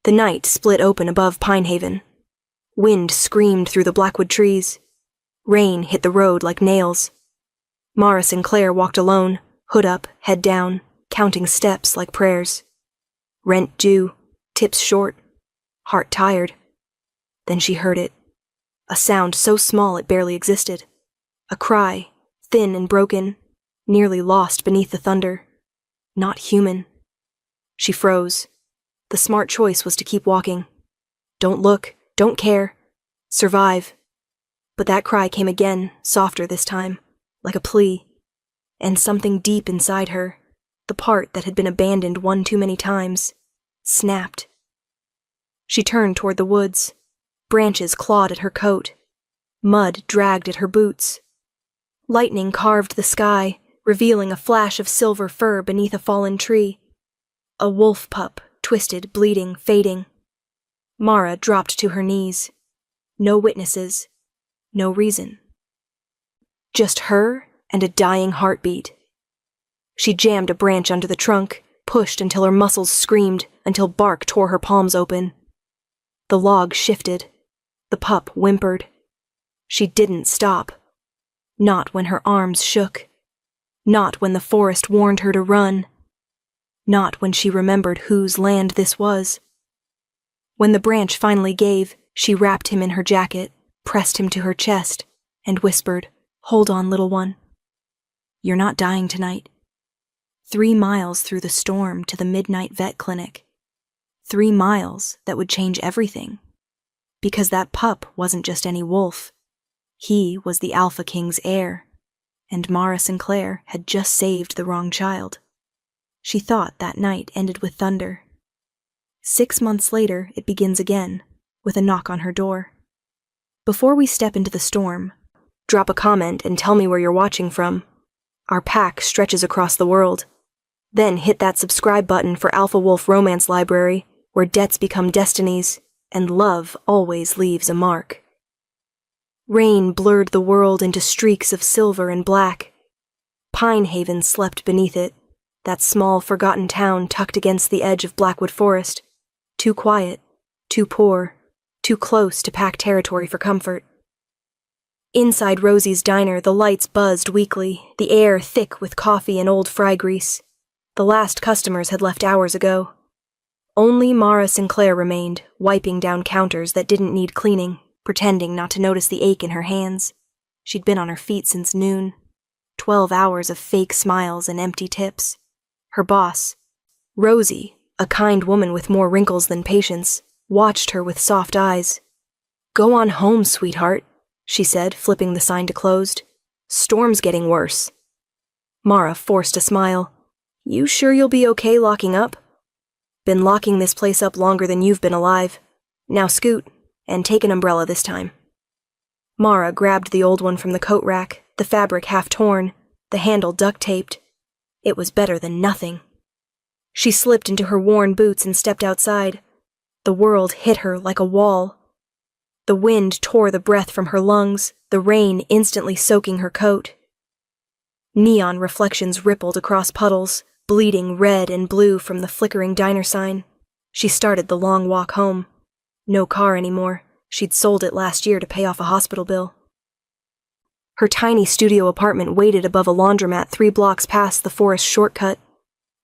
The night split open above Pinehaven. Wind screamed through the blackwood trees. Rain hit the road like nails. Mara Sinclair walked alone, hood up, head down, counting steps like prayers. Rent due, tips short, heart tired. Then she heard it. A sound so small it barely existed. A cry, thin and broken, nearly lost beneath the thunder. Not human. She froze. The smart choice was to keep walking. Don't look, don't care. Survive. But that cry came again, softer this time, like a plea. And something deep inside her, the part that had been abandoned one too many times, snapped. She turned toward the woods. Branches clawed at her coat. Mud dragged at her boots. Lightning carved the sky, revealing a flash of silver fur beneath a fallen tree. A wolf pup, twisted, bleeding, fading. Mara dropped to her knees. No witnesses. No reason. Just her and a dying heartbeat. She jammed a branch under the trunk, pushed until her muscles screamed, until bark tore her palms open. The log shifted. The pup whimpered. She didn't stop. Not when her arms shook. Not when the forest warned her to run. Not when she remembered whose land this was. When the branch finally gave, she wrapped him in her jacket, pressed him to her chest, and whispered, "Hold on, little one. You're not dying tonight." 3 miles through the storm to the midnight vet clinic. 3 miles that would change everything. Because that pup wasn't just any wolf. He was the Alpha King's heir, and Mara Sinclair had just saved the wrong child. She thought that night ended with thunder. 6 months later, it begins again, with a knock on her door. Before we step into the storm, drop a comment and tell me where you're watching from. Our pack stretches across the world. Then hit that subscribe button for Alpha Wolf Romance Library, where debts become destinies, and love always leaves a mark. Rain blurred the world into streaks of silver and black. Pinehaven slept beneath it, that small forgotten town tucked against the edge of Blackwood Forest. Too quiet, too poor, too close to pack territory for comfort. Inside Rosie's diner, the lights buzzed weakly, the air thick with coffee and old fry grease. The last customers had left hours ago. Only Mara Sinclair remained, wiping down counters that didn't need cleaning, pretending not to notice the ache in her hands. She'd been on her feet since noon. 12 hours of fake smiles and empty tips. Her boss, Rosie, a kind woman with more wrinkles than patience, watched her with soft eyes. "Go on home, sweetheart," she said, flipping the sign to closed. "Storm's getting worse." Mara forced a smile. "You sure you'll be okay locking up?" "Been locking this place up longer than you've been alive. Now scoot, and take an umbrella this time." Mara grabbed the old one from the coat rack, the fabric half torn, the handle duct-taped. It was better than nothing. She slipped into her worn boots and stepped outside. The world hit her like a wall. The wind tore the breath from her lungs, the rain instantly soaking her coat. Neon reflections rippled across puddles, bleeding red and blue from the flickering diner sign. She started the long walk home. No car anymore. She'd sold it last year to pay off a hospital bill. Her tiny studio apartment waited above a laundromat 3 blocks past the forest shortcut.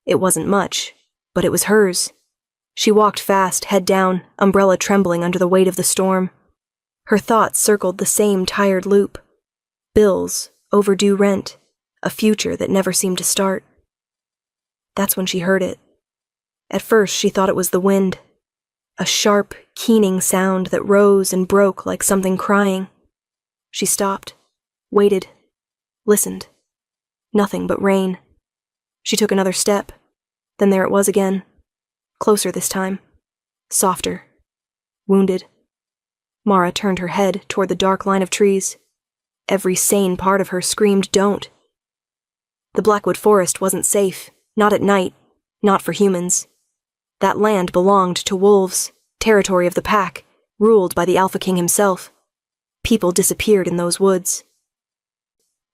It wasn't much, but it was hers. She walked fast, head down, umbrella trembling under the weight of the storm. Her thoughts circled the same tired loop. Bills, overdue rent, a future that never seemed to start. That's when she heard it. At first she thought it was the wind. A sharp, keening sound that rose and broke like something crying. She stopped, waited, listened. Nothing but rain. She took another step. Then there it was again. Closer this time. Softer. Wounded. Mara turned her head toward the dark line of trees. Every sane part of her screamed, "Don't." The Blackwood Forest wasn't safe. Not at night. Not for humans. That land belonged to wolves, territory of the pack, ruled by the Alpha King himself. People disappeared in those woods.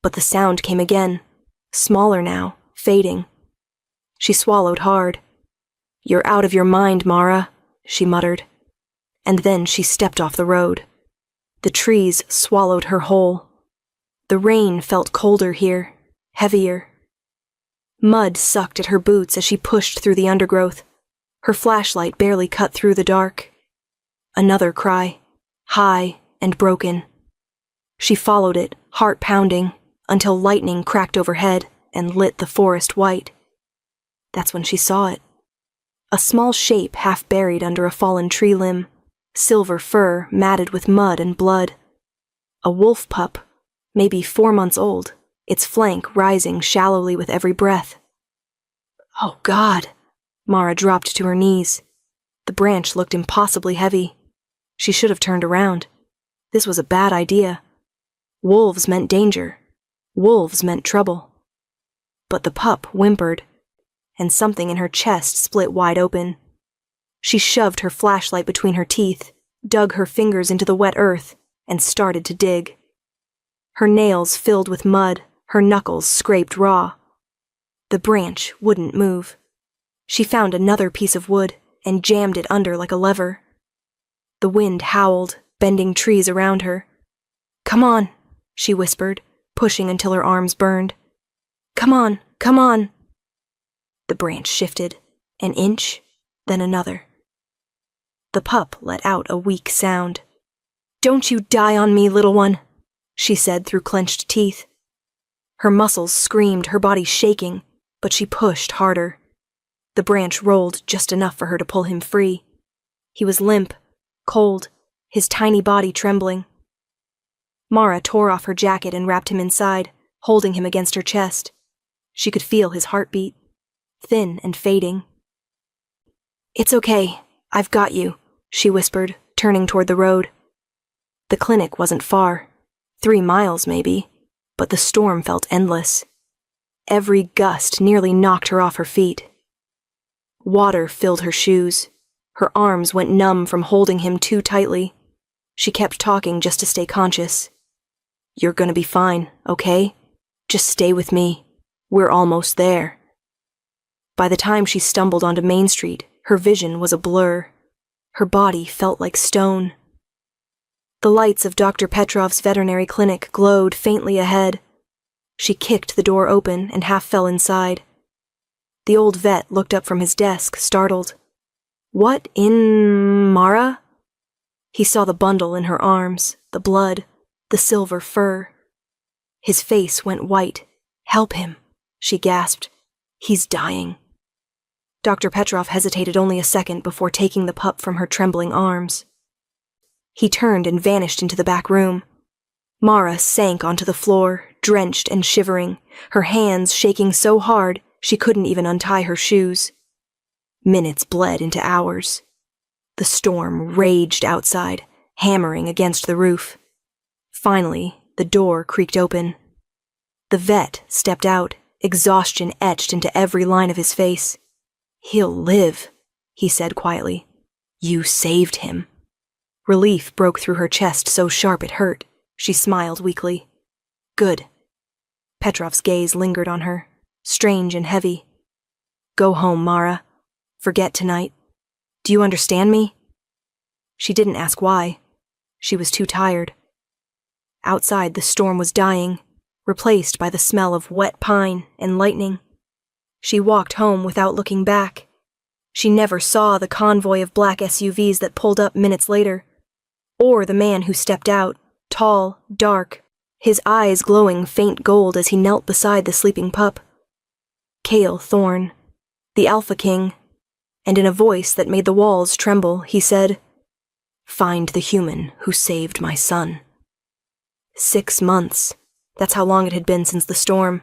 But the sound came again, smaller now, fading. She swallowed hard. "You're out of your mind, Mara. she muttered. And then she stepped off the road. The trees swallowed her whole. The rain felt colder here, heavier. Mud sucked at her boots as she pushed through the undergrowth. Her flashlight barely cut through the dark. Another cry, high and broken. She followed it, heart pounding, until lightning cracked overhead and lit the forest white. That's when she saw it. A small shape half buried under a fallen tree limb, silver fur matted with mud and blood. A wolf pup, maybe 4 months old, its flank rising shallowly with every breath. Oh God! Mara dropped to her knees. The branch looked impossibly heavy. She should have turned around. This was a bad idea. Wolves meant danger. Wolves meant trouble. But the pup whimpered, and something in her chest split wide open. She shoved her flashlight between her teeth, dug her fingers into the wet earth, and started to dig. Her nails filled with mud, her knuckles scraped raw. The branch wouldn't move. She found another piece of wood and jammed it under like a lever. The wind howled, bending trees around her. "Come on," she whispered, pushing until her arms burned. "Come on, come on." The branch shifted, an inch, then another. The pup let out a weak sound. "Don't you die on me, little one," she said through clenched teeth. Her muscles screamed, her body shaking, but she pushed harder. The branch rolled just enough for her to pull him free. He was limp, cold, his tiny body trembling. Mara tore off her jacket and wrapped him inside, holding him against her chest. She could feel his heartbeat, thin and fading. "It's okay, I've got you," she whispered, turning toward the road. The clinic wasn't far, 3 miles maybe, but the storm felt endless. Every gust nearly knocked her off her feet. Water filled her shoes. Her arms went numb from holding him too tightly. She kept talking just to stay conscious. "You're gonna be fine, okay? Just stay with me. We're almost there." By the time she stumbled onto Main Street, her vision was a blur. Her body felt like stone. The lights of Dr. Petrov's veterinary clinic glowed faintly ahead. She kicked the door open and half fell inside. The old vet looked up from his desk, startled. "What in Mara?" He saw the bundle in her arms, the blood, the silver fur. His face went white. "Help him," she gasped. "He's dying." Dr. Petrov hesitated only a second before taking the pup from her trembling arms. He turned and vanished into the back room. Mara sank onto the floor, drenched and shivering, her hands shaking so hard she couldn't even untie her shoes. Minutes bled into hours. The storm raged outside, hammering against the roof. Finally, the door creaked open. The vet stepped out, exhaustion etched into every line of his face. "He'll live," he said quietly. "You saved him." Relief broke through her chest so sharp it hurt. She smiled weakly. "Good." Petrov's gaze lingered on her, strange and heavy. "Go home, Mara. Forget tonight. Do you understand me?" She didn't ask why. She was too tired. Outside, the storm was dying, replaced by the smell of wet pine and lightning. She walked home without looking back. She never saw the convoy of black SUVs that pulled up minutes later, or the man who stepped out, tall, dark, his eyes glowing faint gold as he knelt beside the sleeping pup. Kael Thorne, the Alpha King, and in a voice that made the walls tremble, he said, "Find the human who saved my son." 6 months. That's how long it had been since the storm.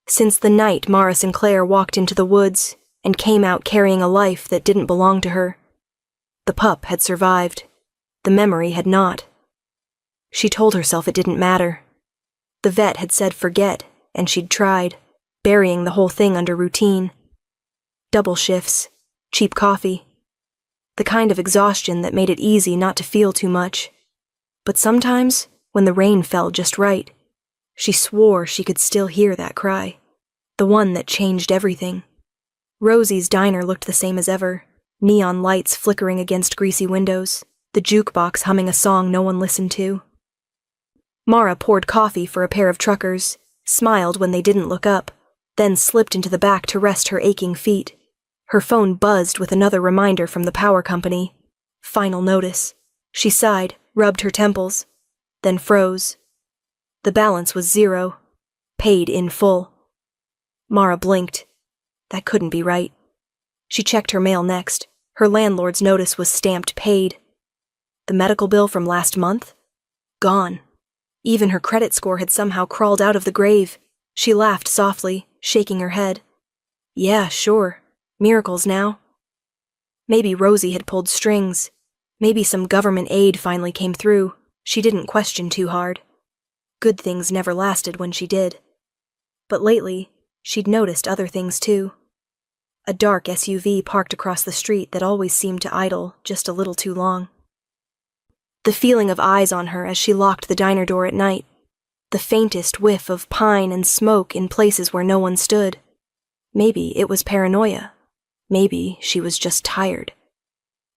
Since the night Mara Sinclair walked into the woods and came out carrying a life that didn't belong to her. The pup had survived. The memory had not. She told herself it didn't matter. The vet had said forget, and she'd tried, burying the whole thing under routine. Double shifts, cheap coffee. The kind of exhaustion that made it easy not to feel too much. But sometimes, when the rain fell just right, she swore she could still hear that cry, the one that changed everything. Rosie's diner looked the same as ever, Neon lights flickering against greasy windows, the jukebox humming a song no one listened to. Mara poured coffee for a pair of truckers, smiled when they didn't look up, then slipped into the back to rest her aching feet. Her phone buzzed with another reminder from the power company. Final notice. She sighed, rubbed her temples, then froze. The balance was 0. Paid in full. Mara blinked. That couldn't be right. She checked her mail next. Her landlord's notice was stamped paid. The medical bill from last month? Gone. Even her credit score had somehow crawled out of the grave. She laughed softly, shaking her head. Yeah, sure. Miracles now. Maybe Rosie had pulled strings. Maybe some government aid finally came through. She didn't question too hard. Good things never lasted when she did. But lately, she'd noticed other things too. A dark SUV parked across the street that always seemed to idle just a little too long. The feeling of eyes on her as she locked the diner door at night. The faintest whiff of pine and smoke in places where no one stood. Maybe it was paranoia. Maybe she was just tired.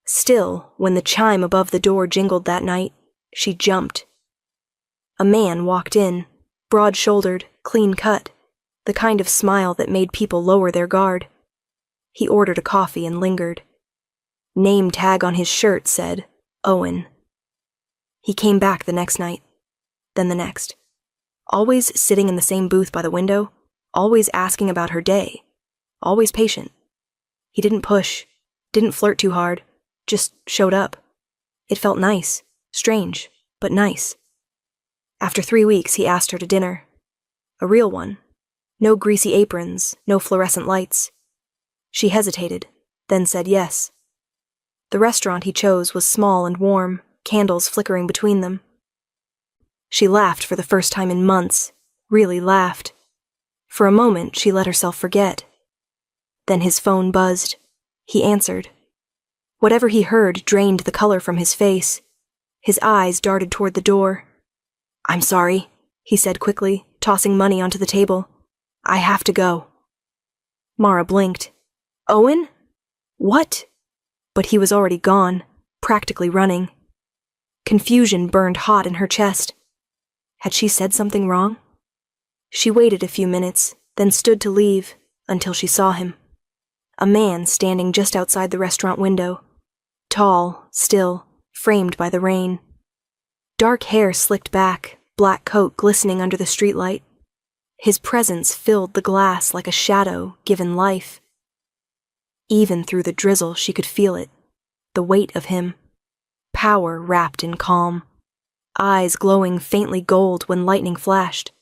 Still, when the chime above the door jingled that night, she jumped. A man walked in, broad-shouldered, clean-cut, the kind of smile that made people lower their guard. He ordered a coffee and lingered. Name tag on his shirt said, Owen. He came back the next night, then the next. Always sitting in the same booth by the window, always asking about her day, always patient. He didn't push, didn't flirt too hard, just showed up. It felt nice, strange, but nice. After 3 weeks, he asked her to dinner. A real one. No greasy aprons, no fluorescent lights. She hesitated, then said yes. The restaurant he chose was small and warm, candles flickering between them. She laughed for the first time in months, really laughed. For a moment, she let herself forget. Then his phone buzzed. He answered. Whatever he heard drained the color from his face. His eyes darted toward the door. I'm sorry, he said quickly, tossing money onto the table. I have to go. Mara blinked. Owen? What? But he was already gone, practically running. Confusion burned hot in her chest. Had she said something wrong? She waited a few minutes, then stood to leave, until she saw him. A man standing just outside the restaurant window. Tall, still, framed by the rain. Dark hair slicked back, black coat glistening under the streetlight. His presence filled the glass like a shadow given life. Even through the drizzle, she could feel it. The weight of him. Power wrapped in calm. Eyes glowing faintly gold when lightning flashed.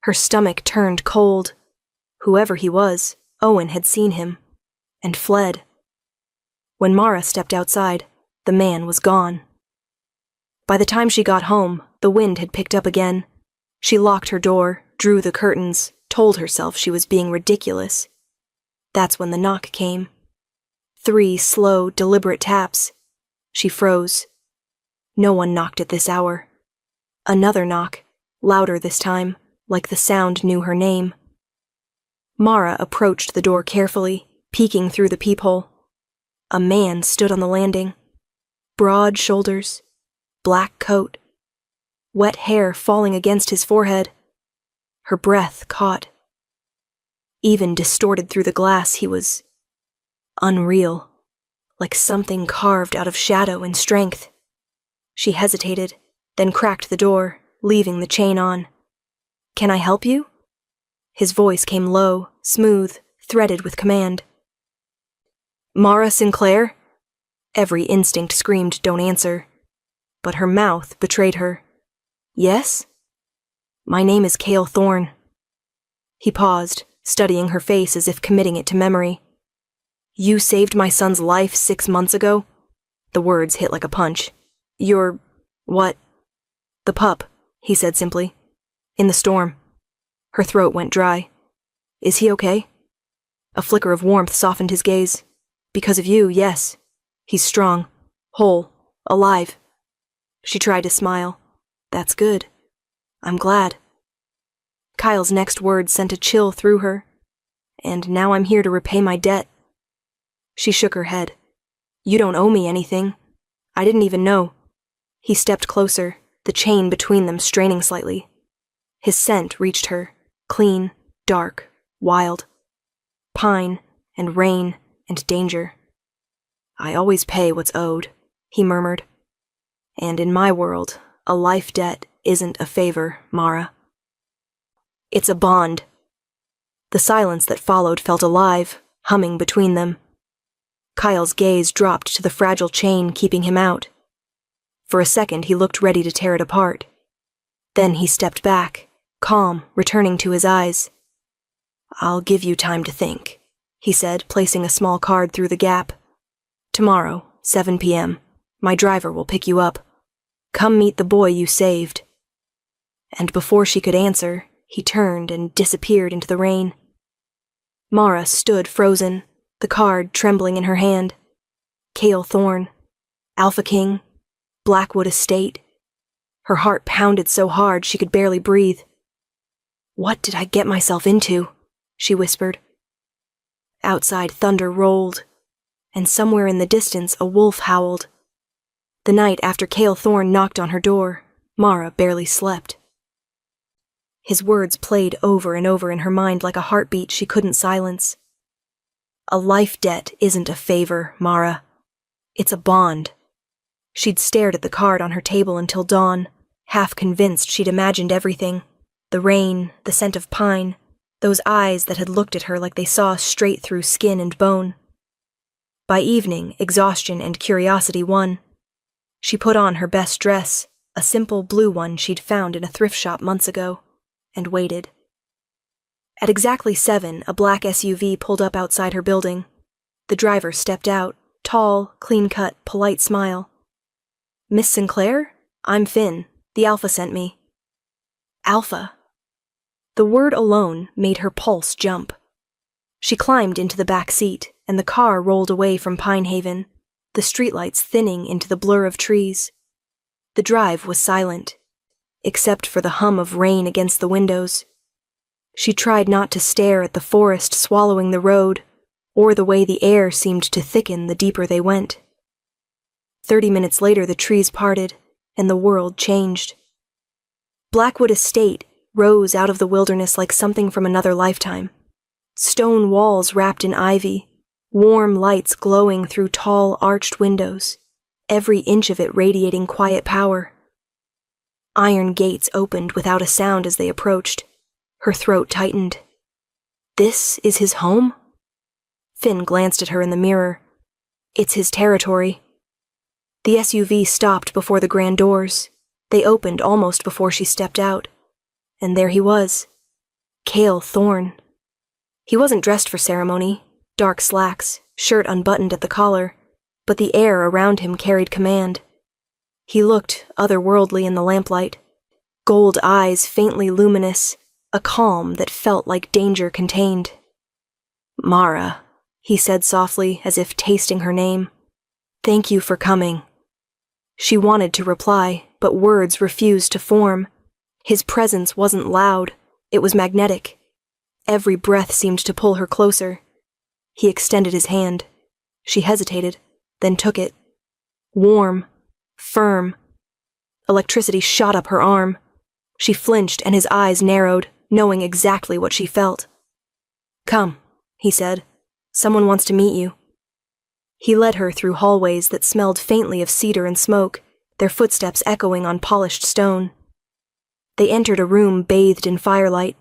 Her stomach turned cold. Whoever he was, Owen had seen him. And fled. When Mara stepped outside, the man was gone. By the time she got home, the wind had picked up again. She locked her door, drew the curtains, told herself she was being ridiculous. That's when the knock came. 3 slow, deliberate taps. She froze. No one knocked at this hour. Another knock, louder this time, like the sound knew her name. Mara approached the door carefully, peeking through the peephole. A man stood on the landing. Broad shoulders, black coat, wet hair falling against his forehead. Her breath caught. Even distorted through the glass, he was unreal, like something carved out of shadow and strength. She hesitated, then cracked the door, leaving the chain on. Can I help you? His voice came low, smooth, threaded with command. Mara Sinclair? Every instinct screamed, don't answer. But her mouth betrayed her. Yes? My name is Kael Thorne. He paused, studying her face as if committing it to memory. You saved my son's life 6 months ago? The words hit like a punch. You're... what? The pup, he said simply. In the storm. Her throat went dry. Is he okay? A flicker of warmth softened his gaze. Because of you, yes. He's strong, whole, alive. She tried to smile. That's good. I'm glad. Kyle's next words sent a chill through her. And now I'm here to repay my debt. She shook her head. You don't owe me anything. I didn't even know." He stepped closer, the chain between them straining slightly. His scent reached her, clean, dark, wild. Pine, and rain, and danger. "I always pay what's owed," he murmured. "And in my world, a life debt isn't a favor, Mara. It's a bond." The silence that followed felt alive, humming between them. Kyle's gaze dropped to the fragile chain keeping him out. For a second he looked ready to tear it apart. Then he stepped back, calm returning to his eyes. "I'll give you time to think," he said, placing a small card through the gap. "Tomorrow, 7 p.m., my driver will pick you up. Come meet the boy you saved." And before she could answer, he turned and disappeared into the rain. Mara stood frozen, the card trembling in her hand. Kael Thorne, Alpha King, Blackwood Estate. Her heart pounded so hard she could barely breathe. "What did I get myself into?" she whispered. Outside thunder rolled, and somewhere in the distance a wolf howled. The night after Kael Thorne knocked on her door, Mara barely slept. His words played over and over in her mind like a heartbeat she couldn't silence. "A life debt isn't a favor, Mara. It's a bond." She'd stared at the card on her table until dawn, half convinced she'd imagined everything. The rain, the scent of pine, those eyes that had looked at her like they saw straight through skin and bone. By evening, exhaustion and curiosity won. She put on her best dress, a simple blue one she'd found in a thrift shop months ago, and waited. At exactly 7, a black SUV pulled up outside her building. The driver stepped out, tall, clean-cut, polite smile. "Miss Sinclair? I'm Finn. The Alpha sent me." Alpha. The word alone made her pulse jump. She climbed into the back seat, and the car rolled away from Pine Haven, the streetlights thinning into the blur of trees. The drive was silent, except for the hum of rain against the windows. She tried not to stare at the forest swallowing the road, or the way the air seemed to thicken the deeper they went. 30 minutes later the trees parted, and the world changed. Blackwood Estate rose out of the wilderness like something from another lifetime. Stone walls wrapped in ivy, warm lights glowing through tall, arched windows, every inch of it radiating quiet power. Iron gates opened without a sound as they approached. Her throat tightened. "This is his home?" Finn glanced at her in the mirror. "It's his territory." The SUV stopped before the grand doors. They opened almost before she stepped out. And there he was. Kael Thorne. He wasn't dressed for ceremony, dark slacks, shirt unbuttoned at the collar, but the air around him carried command. He looked otherworldly in the lamplight, gold eyes faintly luminous, a calm that felt like danger contained. "Mara," he said softly, as if tasting her name. "Thank you for coming." She wanted to reply, but words refused to form. His presence wasn't loud, it was magnetic. Every breath seemed to pull her closer. He extended his hand. She hesitated, then took it. Warm, firm. Electricity shot up her arm. She flinched and his eyes narrowed, knowing exactly what she felt. "Come," he said. "Someone wants to meet you." He led her through hallways that smelled faintly of cedar and smoke, their footsteps echoing on polished stone. They entered a room bathed in firelight,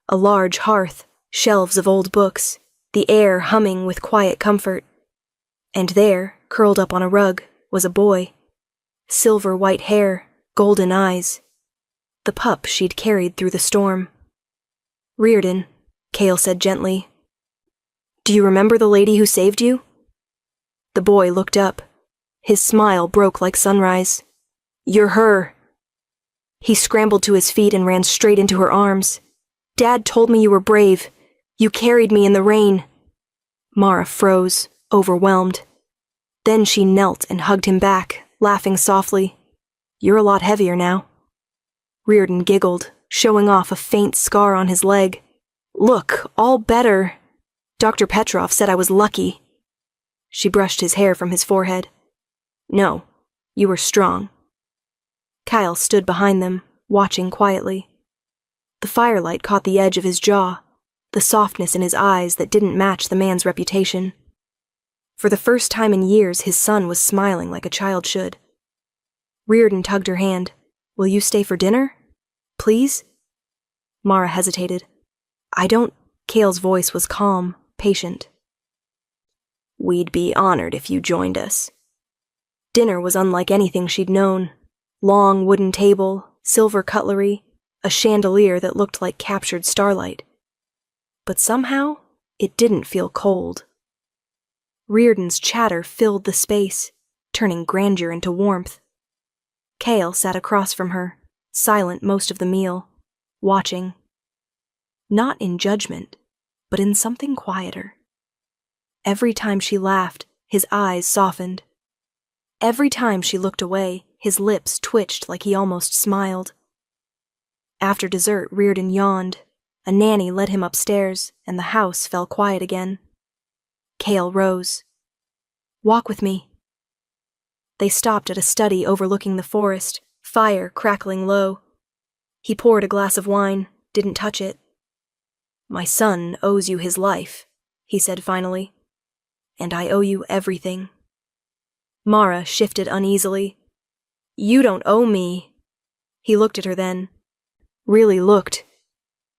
a large hearth, shelves of old books, the air humming with quiet comfort. And there, curled up on a rug, was a boy. Silver white hair, golden eyes. The pup she'd carried through the storm. "Reardon," Kael said gently. "Do you remember the lady who saved you?" The boy looked up. His smile broke like sunrise. "You're her." He scrambled to his feet and ran straight into her arms. "Dad told me you were brave. You carried me in the rain." Mara froze, overwhelmed. Then she knelt and hugged him back, laughing softly. "You're a lot heavier now." Reardon giggled, showing off a faint scar on his leg. "Look, all better. Dr. Petrov said I was lucky." She brushed his hair from his forehead. No, you were strong. Kael stood behind them, watching quietly. The firelight caught the edge of his jaw, the softness in his eyes that didn't match the man's reputation. For the first time in years, his son was smiling like a child should. Reardon tugged her hand. Will you stay for dinner? Please? Mara hesitated. I don't... Kael's voice was calm, patient. We'd be honored if you joined us. Dinner was unlike anything she'd known. Long wooden table, silver cutlery, a chandelier that looked like captured starlight. But somehow, it didn't feel cold. Reardon's chatter filled the space, turning grandeur into warmth. Kael sat across from her, silent most of the meal, watching. Not in judgment, but in something quieter. Every time she laughed, his eyes softened. Every time she looked away, his lips twitched like he almost smiled. After dessert, Reardon yawned. A nanny led him upstairs, and the house fell quiet again. Kael rose. Walk with me. They stopped at a study overlooking the forest, fire crackling low. He poured a glass of wine, didn't touch it. My son owes you his life, he said finally. And I owe you everything. Mara shifted uneasily. You don't owe me. He looked at her then. Really looked.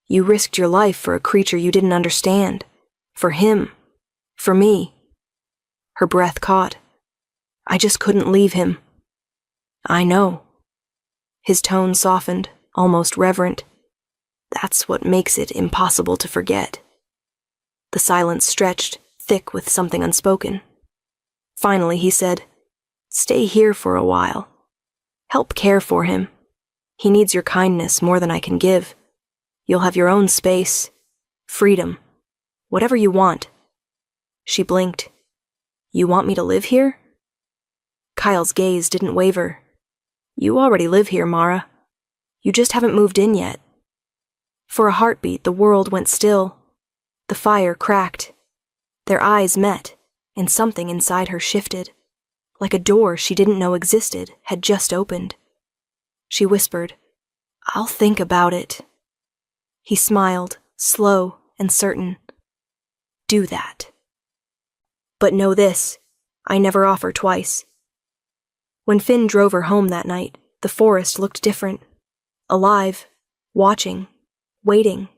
You risked your life for a creature you didn't understand. For him. For me. Her breath caught. I just couldn't leave him. I know. His tone softened, almost reverent. That's what makes it impossible to forget. The silence stretched, thick with something unspoken. Finally he said, Stay here for a while. Help care for him. He needs your kindness more than I can give. You'll have your own space. Freedom. Whatever you want. She blinked. You want me to live here? Kyle's gaze didn't waver. You already live here, Mara. You just haven't moved in yet. For a heartbeat, the world went still. The fire cracked. Their eyes met, and something inside her shifted. Like a door she didn't know existed had just opened. She whispered, I'll think about it. He smiled, slow and certain. Do that. But know this, I never offer twice. When Finn drove her home that night, the forest looked different. Alive, watching, waiting.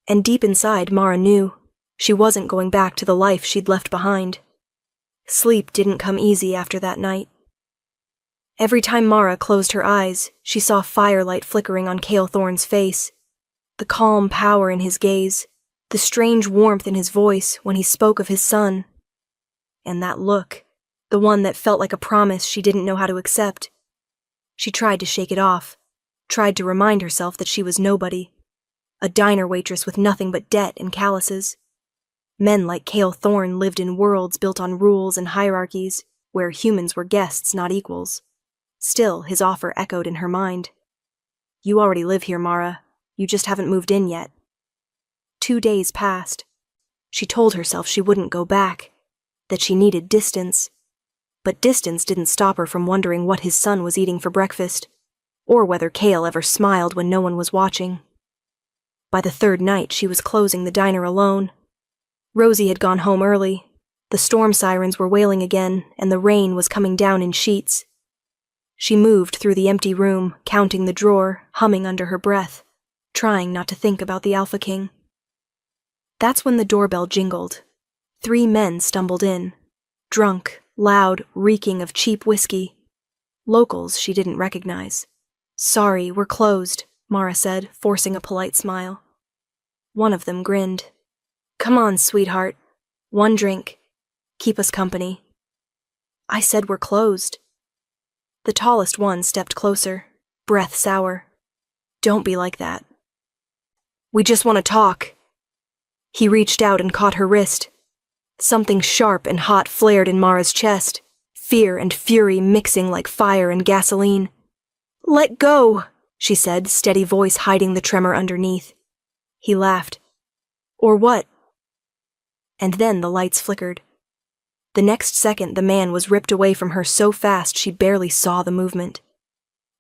And deep inside, Mara knew she wasn't going back to the life she'd left behind. Sleep didn't come easy after that night. Every time Mara closed her eyes, she saw firelight flickering on Kael Thorne's face, the calm power in his gaze, the strange warmth in his voice when he spoke of his son. And that look, the one that felt like a promise she didn't know how to accept. She tried to shake it off, tried to remind herself that she was nobody, a diner waitress with nothing but debt and calluses. Men like Kael Thorne lived in worlds built on rules and hierarchies, where humans were guests, not equals. Still, his offer echoed in her mind. You already live here, Mara. You just haven't moved in yet. 2 days passed. She told herself she wouldn't go back, that she needed distance. But distance didn't stop her from wondering what his son was eating for breakfast, or whether Kael ever smiled when no one was watching. By the 3rd night, she was closing the diner alone. Rosie had gone home early. The storm sirens were wailing again, and the rain was coming down in sheets. She moved through the empty room, counting the drawer, humming under her breath, trying not to think about the Alpha King. That's when the doorbell jingled. 3 men stumbled in, drunk, loud, reeking of cheap whiskey. Locals she didn't recognize. Sorry, we're closed, Mara said, forcing a polite smile. One of them grinned. Come on, sweetheart. 1 drink. Keep us company. I said we're closed. The tallest one stepped closer, breath sour. Don't be like that. We just want to talk. He reached out and caught her wrist. Something sharp and hot flared in Mara's chest, fear and fury mixing like fire and gasoline. Let go, she said, steady voice hiding the tremor underneath. He laughed. Or what? And then the lights flickered. The next second, the man was ripped away from her so fast she barely saw the movement.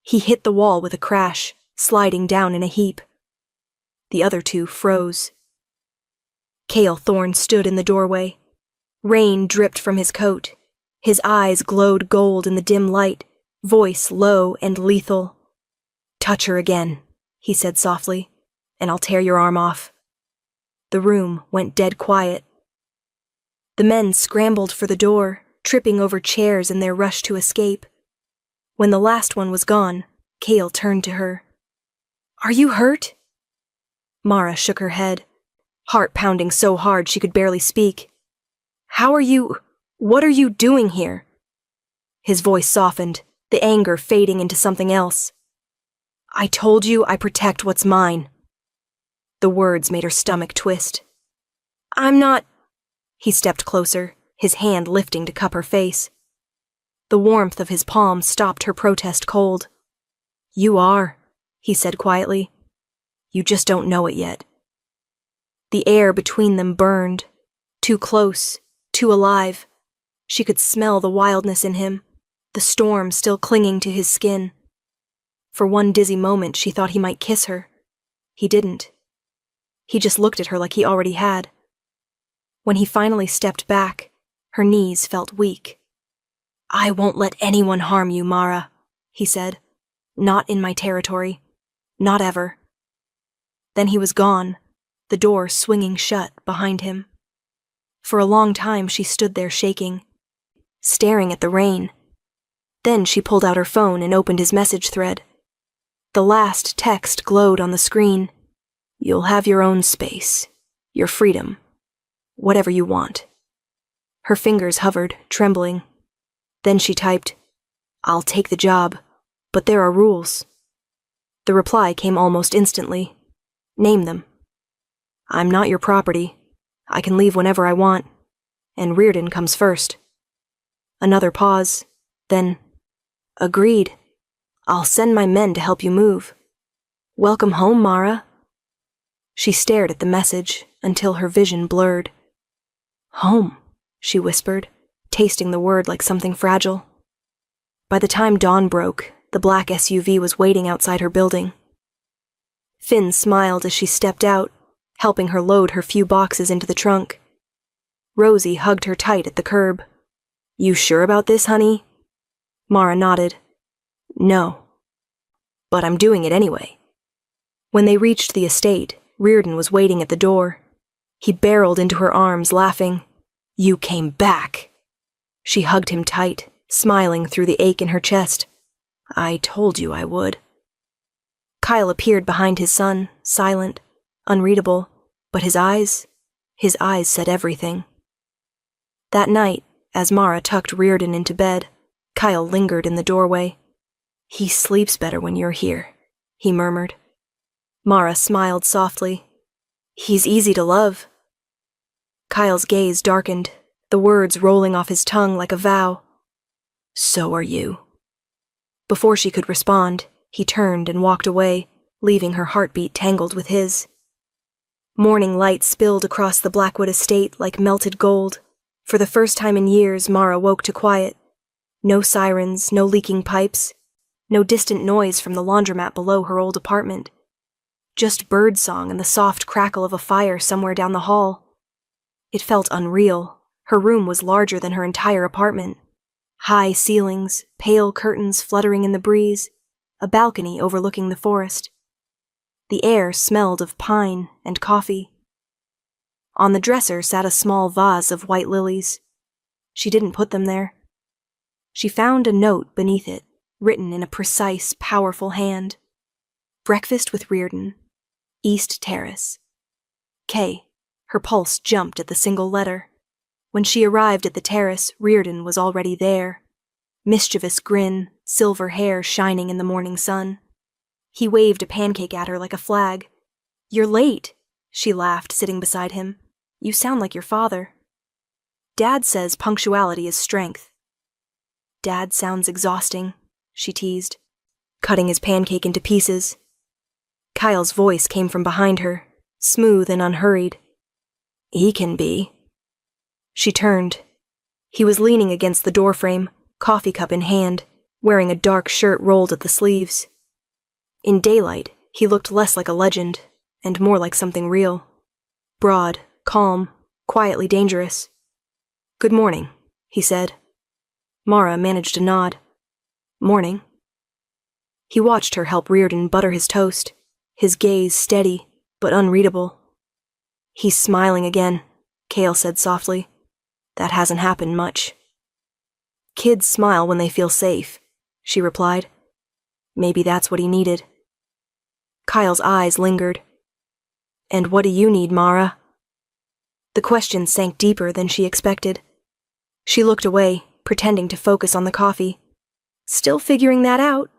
He hit the wall with a crash, sliding down in a heap. The other two froze. Kael Thorne stood in the doorway. Rain dripped from his coat. His eyes glowed gold in the dim light, voice low and lethal. "Touch her again," he said softly, "and I'll tear your arm off." The room went dead quiet. The men scrambled for the door, tripping over chairs in their rush to escape. When the last one was gone, Kael turned to her. "Are you hurt?" Mara shook her head, heart pounding so hard she could barely speak. What are you doing here?" His voice softened, the anger fading into something else. "I told you I protect what's mine." The words made her stomach twist. "I'm not—" He stepped closer, his hand lifting to cup her face. The warmth of his palm stopped her protest cold. "You are," he said quietly. "You just don't know it yet." The air between them burned. Too close, too alive. She could smell the wildness in him, the storm still clinging to his skin. For one dizzy moment she thought he might kiss her. He didn't. He just looked at her like he already had. When he finally stepped back, her knees felt weak. "I won't let anyone harm you, Mara," he said. "Not in my territory. Not ever." Then he was gone, the door swinging shut behind him. For a long time she stood there shaking, staring at the rain. Then she pulled out her phone and opened his message thread. The last text glowed on the screen. "You'll have your own space, your freedom, whatever you want." Her fingers hovered, trembling. Then she typed, "I'll take the job, but there are rules." The reply came almost instantly. "Name them." "I'm not your property. I can leave whenever I want. And Reardon comes first." Another pause. Then, "Agreed. I'll send my men to help you move. Welcome home, Mara." She stared at the message until her vision blurred. "Home," she whispered, tasting the word like something fragile. By the time dawn broke, the black SUV was waiting outside her building. Finn smiled as she stepped out, helping her load her few boxes into the trunk. Rosie hugged her tight at the curb. "You sure about this, honey?" Mara nodded. "No. But I'm doing it anyway." When they reached the estate, Reardon was waiting at the door. He barreled into her arms, laughing. "You came back." She hugged him tight, smiling through the ache in her chest. "I told you I would." Kyle appeared behind his son, silent, unreadable, but his eyes said everything. That night, as Mara tucked Reardon into bed, Kyle lingered in the doorway. "He sleeps better when you're here," he murmured. Mara smiled softly. "He's easy to love." Kyle's gaze darkened, the words rolling off his tongue like a vow. "So are you." Before she could respond, he turned and walked away, leaving her heartbeat tangled with his. Morning light spilled across the Blackwood estate like melted gold. For the first time in years, Mara woke to quiet. No sirens, no leaking pipes, no distant noise from the laundromat below her old apartment. Just birdsong and the soft crackle of a fire somewhere down the hall. It felt unreal. Her room was larger than her entire apartment. High ceilings, pale curtains fluttering in the breeze, a balcony overlooking the forest. The air smelled of pine and coffee. On the dresser sat a small vase of white lilies. She didn't put them there. She found a note beneath it, written in a precise, powerful hand. "Breakfast with Reardon, East Terrace." K. Her pulse jumped at the single letter. When she arrived at the terrace, Reardon was already there. Mischievous grin, silver hair shining in the morning sun. He waved a pancake at her like a flag. "You're late," she laughed, sitting beside him. "You sound like your father." "Dad says punctuality is strength." "Dad sounds exhausting," she teased, cutting his pancake into pieces. Kyle's voice came from behind her, smooth and unhurried. "He can be." She turned. He was leaning against the doorframe, coffee cup in hand, wearing a dark shirt rolled at the sleeves. In daylight, he looked less like a legend, and more like something real. Broad, calm, quietly dangerous. "Good morning," he said. Mara managed to nod. "Morning." He watched her help Reardon butter his toast, his gaze steady, but unreadable. "He's smiling again," Kael said softly. "That hasn't happened much." "Kids smile when they feel safe," she replied. "Maybe that's what he needed." Kyle's eyes lingered. "And what do you need, Mara?" The question sank deeper than she expected. She looked away, pretending to focus on the coffee. "Still figuring that out?"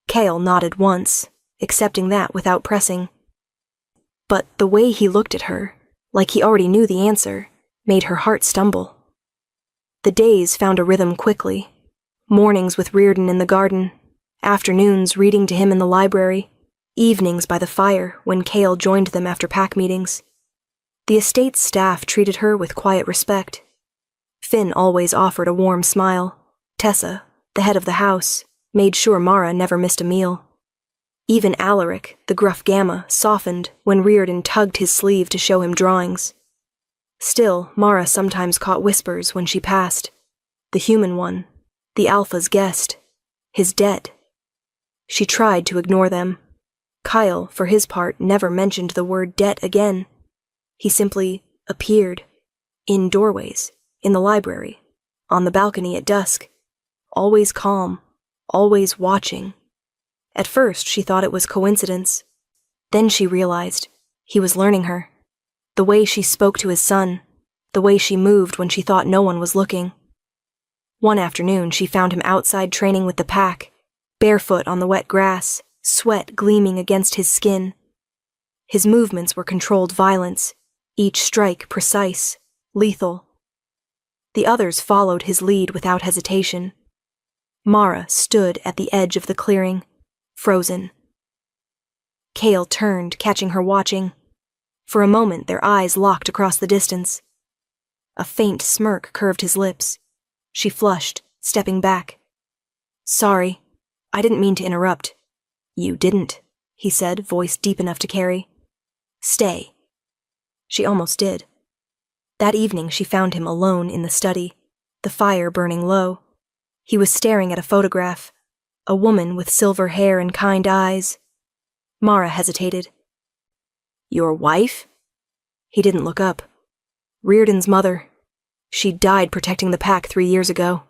Kael nodded once, accepting that without pressing. But the way he looked at her, like he already knew the answer, made her heart stumble. The days found a rhythm quickly. Mornings with Reardon in the garden, afternoons reading to him in the library, evenings by the fire when Kael joined them after pack meetings. The estate's staff treated her with quiet respect. Finn always offered a warm smile. Tessa, the head of the house, made sure Mara never missed a meal. Even Alaric, the gruff Gamma, softened when Reardon tugged his sleeve to show him drawings. Still, Mara sometimes caught whispers when she passed. The human one, the Alpha's guest, his debt. She tried to ignore them. Kael, for his part, never mentioned the word debt again. He simply appeared, in doorways, in the library, on the balcony at dusk, always calm, always watching. At first she thought it was coincidence. Then she realized he was learning her. The way she spoke to his son, the way she moved when she thought no one was looking. One afternoon she found him outside training with the pack, barefoot on the wet grass, sweat gleaming against his skin. His movements were controlled violence, each strike precise, lethal. The others followed his lead without hesitation. Mara stood at the edge of the clearing, frozen. Kael turned, catching her watching. For a moment their eyes locked across the distance. A faint smirk curved his lips. She flushed, stepping back. "Sorry, I didn't mean to interrupt." "You didn't," he said, voice deep enough to carry. "Stay." She almost did. That evening she found him alone in the study, the fire burning low. He was staring at a photograph, a woman with silver hair and kind eyes. Mara hesitated. "Your wife?" He didn't look up. "Reardon's mother. She died protecting the pack 3 years ago."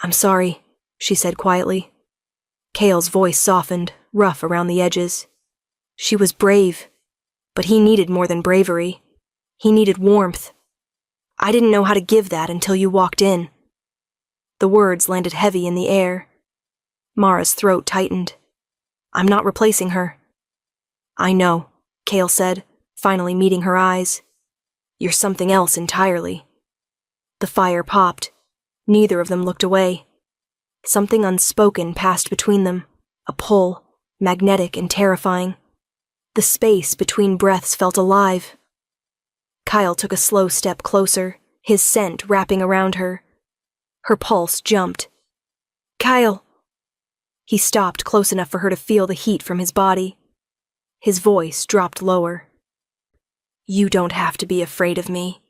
"I'm sorry," she said quietly. Kael's voice softened, rough around the edges. "She was brave, but he needed more than bravery. He needed warmth. I didn't know how to give that until you walked in." The words landed heavy in the air. Mara's throat tightened. "I'm not replacing her." "I know," Kael said, finally meeting her eyes. "You're something else entirely." The fire popped. Neither of them looked away. Something unspoken passed between them, a pull, magnetic and terrifying. The space between breaths felt alive. Kael took a slow step closer, his scent wrapping around her. Her pulse jumped. "Kael!" He stopped close enough for her to feel the heat from his body. His voice dropped lower. "You don't have to be afraid of me."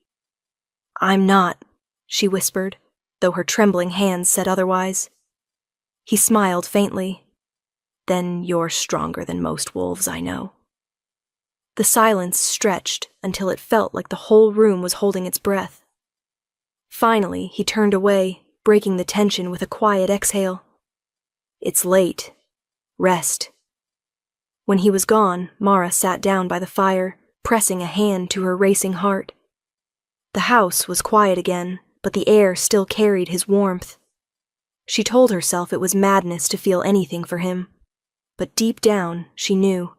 "I'm not," she whispered, though her trembling hands said otherwise. He smiled faintly. "Then you're stronger than most wolves I know." The silence stretched until it felt like the whole room was holding its breath. Finally, he turned away, breaking the tension with a quiet exhale. "It's late. Rest." When he was gone, Mara sat down by the fire, pressing a hand to her racing heart. The house was quiet again, but the air still carried his warmth. She told herself it was madness to feel anything for him, but deep down she knew.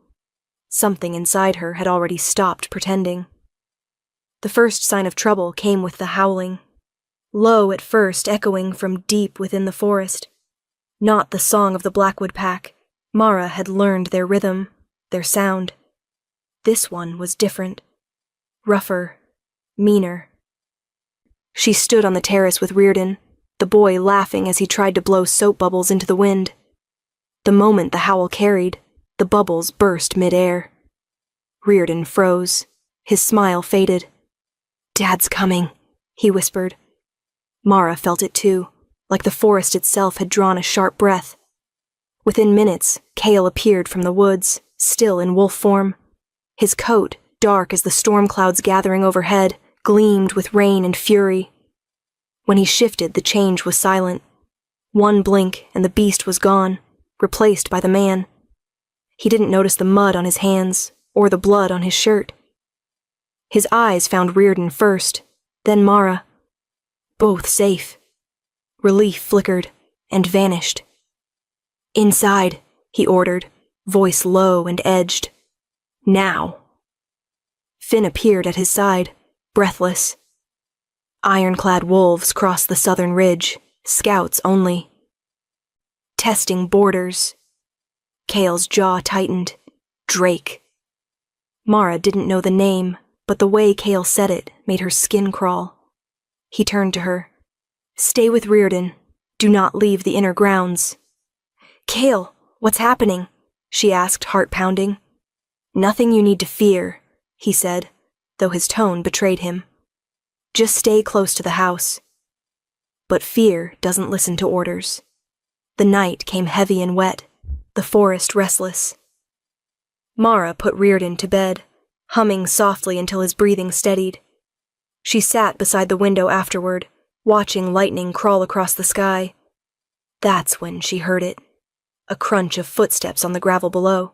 Something inside her had already stopped pretending. The first sign of trouble came with the howling. Low at first, echoing from deep within the forest. Not the song of the Blackwood pack. Mara had learned their rhythm, their sound. This one was different. Rougher, meaner. She stood on the terrace with Reardon, the boy laughing as he tried to blow soap bubbles into the wind. The moment the howl carried, the bubbles burst mid-air. Reardon froze. His smile faded. "Dad's coming," he whispered. Mara felt it too, like the forest itself had drawn a sharp breath. Within minutes, Kael appeared from the woods, still in wolf form. His coat, dark as the storm clouds gathering overhead, gleamed with rain and fury. When he shifted, the change was silent. One blink, and the beast was gone, replaced by the man. He didn't notice the mud on his hands, or the blood on his shirt. His eyes found Reardon first, then Mara. Both safe. Relief flickered, and vanished. "Inside," he ordered, voice low and edged. "Now." Finn appeared at his side, breathless. Ironclad wolves crossed the southern ridge, scouts only. Testing borders. Kael's jaw tightened. Drake. Mara didn't know the name, but the way Kael said it made her skin crawl. He turned to her. "Stay with Reardon. Do not leave the inner grounds." "Kael, what's happening?" she asked, heart pounding. "Nothing you need to fear," he said, though his tone betrayed him. "Just stay close to the house." But fear doesn't listen to orders. The night came heavy and wet, the forest restless. Mara put Reardon to bed, humming softly until his breathing steadied. She sat beside the window afterward, watching lightning crawl across the sky. That's when she heard it, a crunch of footsteps on the gravel below.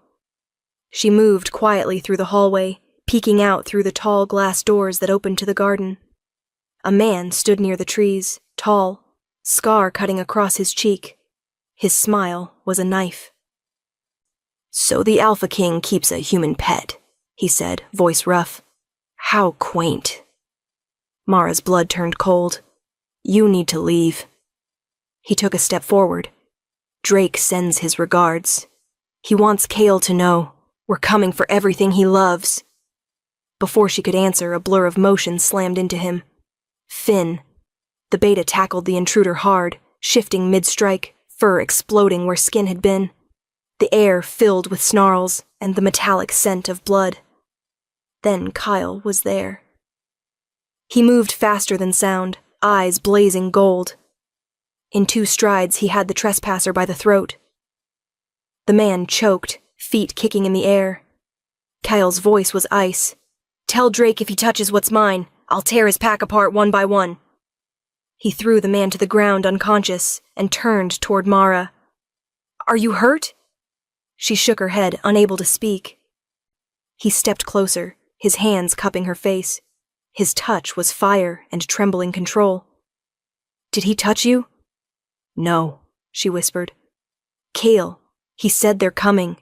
She moved quietly through the hallway, peeking out through the tall glass doors that opened to the garden. A man stood near the trees, tall, scar cutting across his cheek. His smile was a knife. "So the Alpha King keeps a human pet," he said, voice rough. "How quaint." Mara's blood turned cold. "You need to leave." He took a step forward. "Drake sends his regards. He wants Kael to know we're coming for everything he loves." Before she could answer, a blur of motion slammed into him. Finn. The beta tackled the intruder hard, shifting mid-strike, fur exploding where skin had been. The air filled with snarls and the metallic scent of blood. Then Kael was there. He moved faster than sound, eyes blazing gold. In 2 strides, he had the trespasser by the throat. The man choked, feet kicking in the air. Kael's voice was ice. "Tell Drake if he touches what's mine, I'll tear his pack apart one by one." He threw the man to the ground unconscious and turned toward Mara. "Are you hurt?" She shook her head, unable to speak. He stepped closer, his hands cupping her face. His touch was fire and trembling control. "Did he touch you?" "No," she whispered. "Kael, he said they're coming."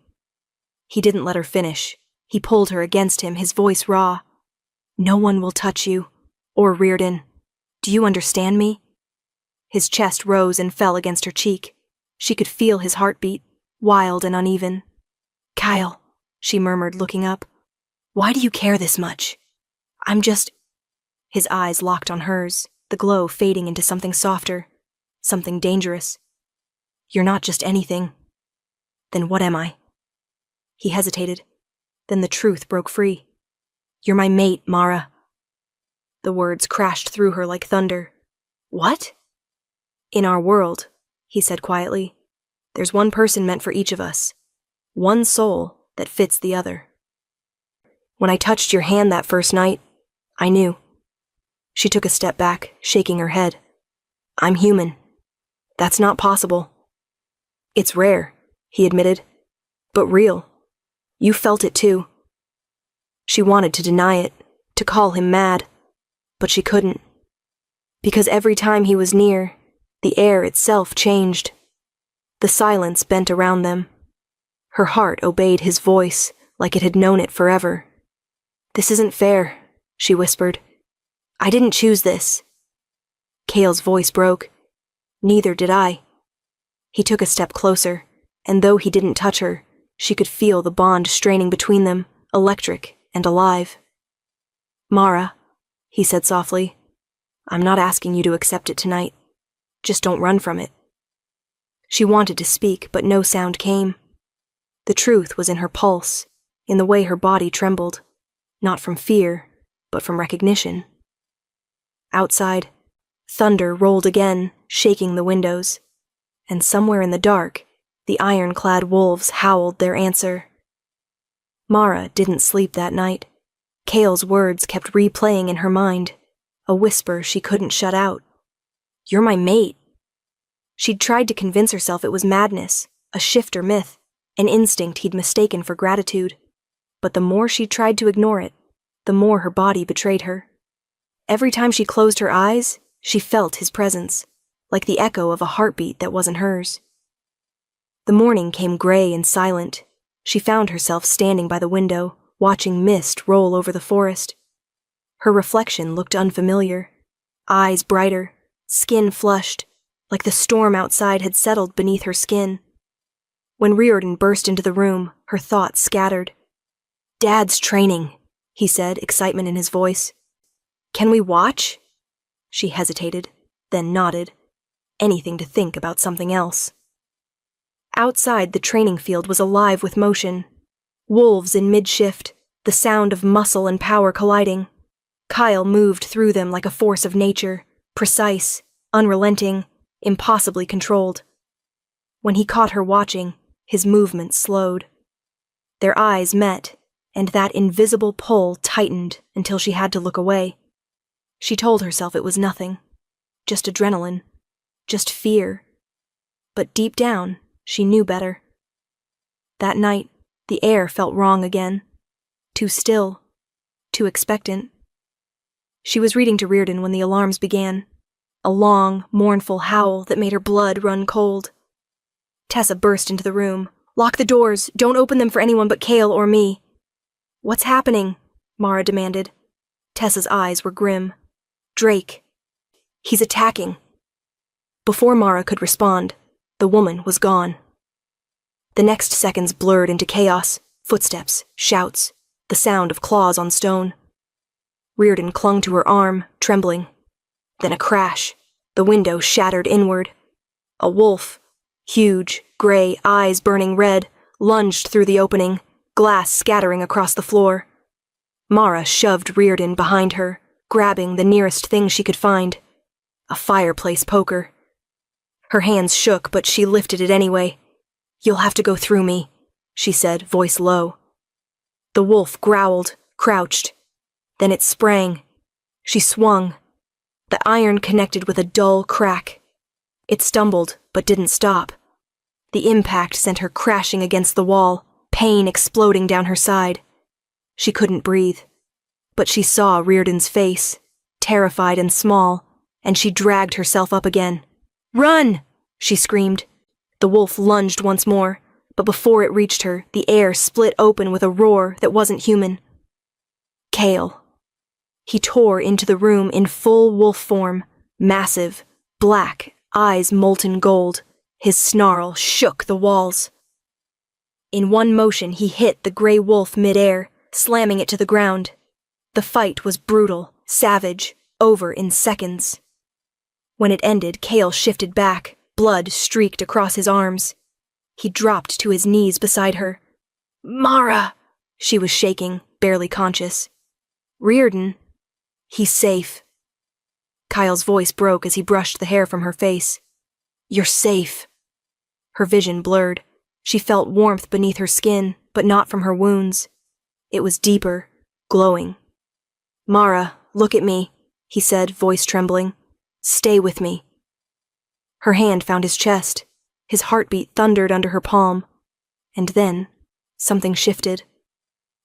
He didn't let her finish. He pulled her against him, his voice raw. "No one will touch you, or Reardon. Do you understand me?" His chest rose and fell against her cheek. She could feel his heartbeat, wild and uneven. "Kael," she murmured, looking up. "Why do you care this much? I'm just—" His eyes locked on hers, the glow fading into something softer, something dangerous. "You're not just anything. Then what am I?" He hesitated. Then the truth broke free. "You're my mate, Mara." The words crashed through her like thunder. "What?" "In our world," he said quietly, "there's one person meant for each of us. One soul that fits the other. When I touched your hand that first night, I knew." She took a step back, shaking her head. "I'm human. That's not possible." "It's rare," he admitted, "but real. You felt it too." She wanted to deny it, to call him mad, but she couldn't. Because every time he was near, the air itself changed. The silence bent around them. Her heart obeyed his voice like it had known it forever. "This isn't fair," she whispered. "I didn't choose this." Kael's voice broke. "Neither did I." He took a step closer, and though he didn't touch her, she could feel the bond straining between them, electric and alive. "Mara," he said softly, I'm not asking you to accept it tonight. Just don't run from it. She wanted to speak, but no sound came. The truth was in her pulse, in the way her body trembled, not from fear, but from recognition. Outside, thunder rolled again, shaking the windows, and somewhere in the dark, the iron-clad wolves howled their answer. Mara didn't sleep that night. Kael's words kept replaying in her mind, a whisper she couldn't shut out. "You're my mate." She'd tried to convince herself it was madness, a shifter myth, an instinct he'd mistaken for gratitude. But the more she tried to ignore it, the more her body betrayed her. Every time she closed her eyes, she felt his presence, like the echo of a heartbeat that wasn't hers. The morning came gray and silent. She found herself standing by the window, watching mist roll over the forest. Her reflection looked unfamiliar, eyes brighter, skin flushed, like the storm outside had settled beneath her skin. When Riordan burst into the room, her thoughts scattered. "Dad's training," he said, excitement in his voice. "Can we watch?" She hesitated, then nodded. Anything to think about something else. Outside, the training field was alive with motion. Wolves in mid-shift, the sound of muscle and power colliding. Kael moved through them like a force of nature, precise, unrelenting, impossibly controlled. When he caught her watching, his movements slowed. Their eyes met, and that invisible pull tightened until she had to look away. She told herself it was nothing, just adrenaline, just fear. But deep down, she knew better. That night, the air felt wrong again. Too still, too expectant. She was reading to Riordan when the alarms began, a long, mournful howl that made her blood run cold. Tessa burst into the room. "Lock the doors! Don't open them for anyone but Kael or me!" "What's happening?" Mara demanded. Tessa's eyes were grim. "Drake. He's attacking." Before Mara could respond, the woman was gone. The next seconds blurred into chaos, footsteps, shouts, the sound of claws on stone. Riordan clung to her arm, trembling. Then a crash. The window shattered inward. A wolf, huge, gray, eyes burning red, lunged through the opening, glass scattering across the floor. Mara shoved Riordan behind her, grabbing the nearest thing she could find. A fireplace poker. Her hands shook, but she lifted it anyway. "You'll have to go through me," she said, voice low. The wolf growled, crouched. Then it sprang. She swung. The iron connected with a dull crack. It stumbled, but didn't stop. The impact sent her crashing against the wall, pain exploding down her side. She couldn't breathe. But she saw Riordan's face, terrified and small, and she dragged herself up again. "Run!" she screamed. The wolf lunged once more, but before it reached her, the air split open with a roar that wasn't human. Kael. He tore into the room in full wolf form, massive, black, eyes molten gold. His snarl shook the walls. In one motion, he hit the gray wolf mid-air, slamming it to the ground. The fight was brutal, savage, over in seconds. When it ended, Kael shifted back, blood streaked across his arms. He dropped to his knees beside her. "Mara!" She was shaking, barely conscious. "Riordan, he's safe." Kael's voice broke as he brushed the hair from her face. "You're safe." Her vision blurred. She felt warmth beneath her skin, but not from her wounds. It was deeper, glowing. "Mara, look at me," he said, voice trembling. "Stay with me." Her hand found his chest. His heartbeat thundered under her palm. And then, something shifted.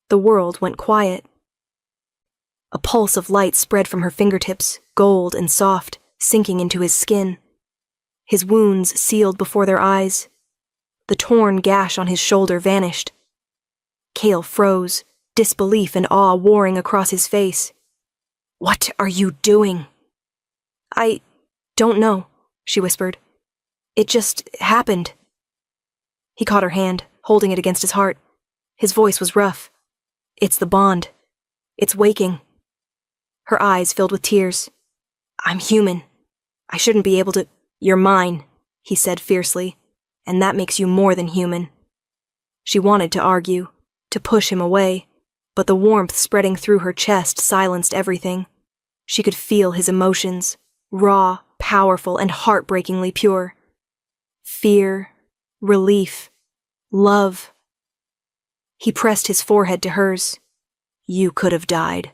The world went quiet. A pulse of light spread from her fingertips, gold and soft, sinking into his skin. His wounds sealed before their eyes. The torn gash on his shoulder vanished. Kael froze, disbelief and awe warring across his face. "What are you doing?" "I don't know," she whispered. "It just happened." He caught her hand, holding it against his heart. His voice was rough. "It's the bond. It's waking." Her eyes filled with tears. I'm human. I shouldn't be able to— You're mine, he said fiercely, and that makes you more than human. She wanted to argue, to push him away, but the warmth spreading through her chest silenced everything. She could feel his emotions, raw, powerful, and heartbreakingly pure. Fear, relief, love. He pressed his forehead to hers. You could have died.